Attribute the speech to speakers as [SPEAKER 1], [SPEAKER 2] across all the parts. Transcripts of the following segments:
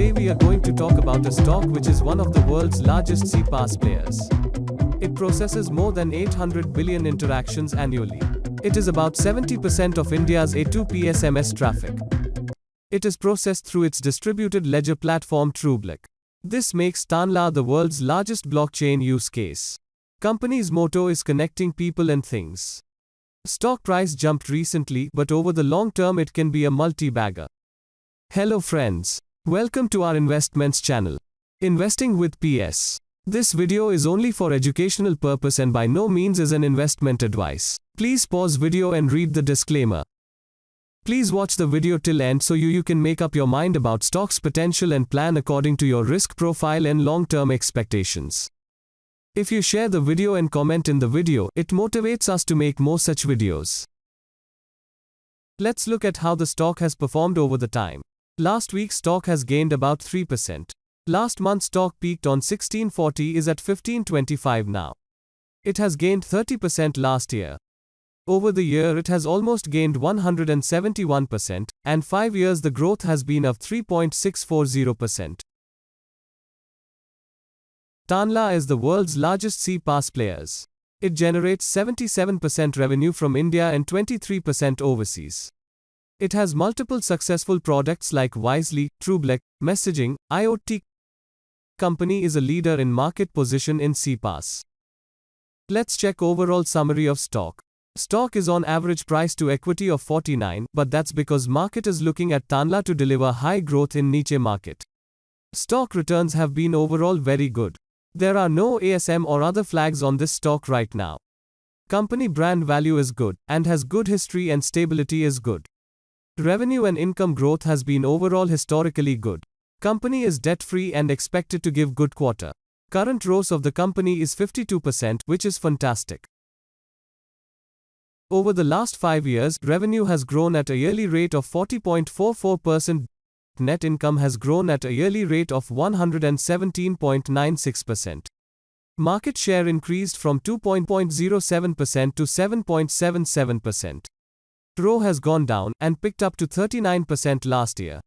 [SPEAKER 1] Today we are going to talk about a stock which is one of the world's largest CPaaS players. It processes more than 800 billion interactions annually. It is about 70% of India's A2P SMS traffic. It is processed through its distributed ledger platform TrueBlick. This makes Tanla the world's largest blockchain use case. Company's motto is connecting people and things. Stock price jumped recently, but over the long term it can be a multi-bagger. Hello friends. Welcome to our investments channel. Investing with PS. This video is only for educational purpose and by no means is an investment advice. Please pause video and read the disclaimer. Please watch the video till end so you can make up your mind about stock's potential and plan according to your risk profile and long-term expectations. If you share the video and comment in the video, it motivates us to make more such videos. Let's look at how the stock has performed over the time. Last week stock has gained about 3%. Last month stock peaked on 1640 is at 1525 now. It has gained 30% last year. Over the year it has almost gained 171%, and 5 years the growth has been of 3.640%. Tanla is the world's largest CPaaS players. It generates 77% revenue from India and 23% overseas. It has multiple successful products like Wisely, TrueBlick, Messaging, IoT. Company is a leader in market position in CPaaS. Let's check overall summary of stock. Stock is on average price to equity of 49, but that's because market is looking at Tanla to deliver high growth in niche market. Stock returns have been overall very good. There are no ASM or other flags on this stock right now. Company brand value is good, and has good history and stability is good. Revenue and income growth has been overall historically good. Company is debt-free and expected to give good quarter. Current ROCE of the company is 52%, which is fantastic. Over the last 5 years, revenue has grown at a yearly rate of 40.44%. Net income has grown at a yearly rate of 117.96%. Market share increased from 2.07% to 7.77%. ROE has gone down and picked up to 39% last year.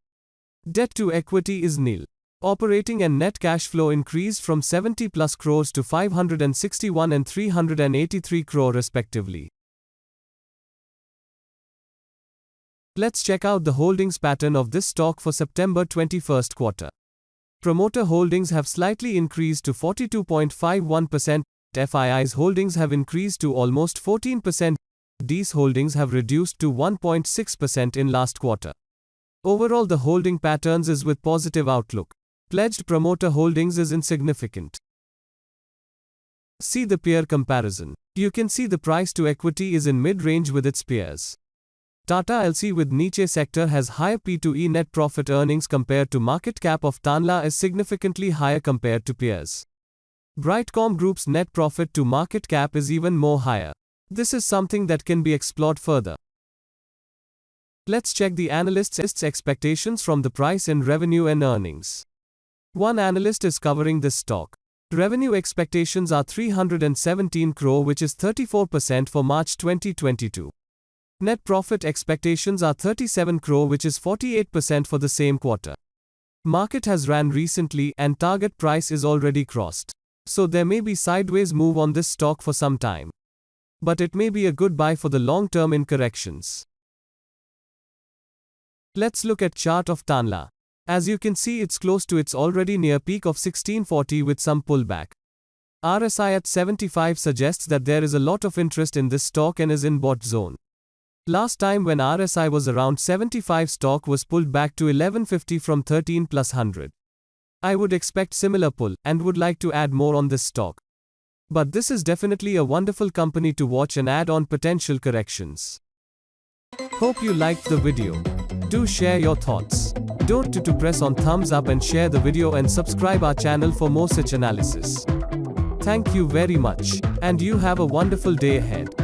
[SPEAKER 1] Debt to equity is nil. Operating and net cash flow increased from 70 plus crores to 561 and 383 crore respectively. Let's check out the holdings pattern of this stock for September 21st quarter. Promoter holdings have slightly increased to 42.51%. FII's holdings have increased to almost 14%. These holdings have reduced to 1.6% in last quarter. Overall the holding patterns is with positive outlook. Pledged promoter holdings is insignificant. See the peer comparison. You can see the price to equity is in mid-range with its peers. Tata Elxsi with niche sector has higher P/E net profit earnings compared to market cap of Tanla is significantly higher compared to peers. Brightcom Group's net profit to market cap is even more higher. This is something that can be explored further. Let's check the analysts' expectations from the price in revenue and earnings. One analyst is covering this stock. Revenue expectations are 317 crore, which is 34% for March 2022. Net profit expectations are 37 crore, which is 48% for the same quarter. Market has ran recently and target price is already crossed. So there may be sideways move on this stock for some time. But it may be a good buy for the long term in corrections. Let's look at chart of Tanla. As you can see, it's close to its already near peak of 1640 with some pullback. RSI at 75 suggests that there is a lot of interest in this stock and is in bought zone. Last time when RSI was around 75, stock was pulled back to 1150 from 13 plus 100. I would expect similar pull and would like to add more on this stock. But this is definitely a wonderful company to watch and add on potential corrections. Hope you liked the video. Do share your thoughts. Don't to press on thumbs up and share the video and subscribe our channel for more such analysis. Thank you very much. And you have a wonderful day ahead.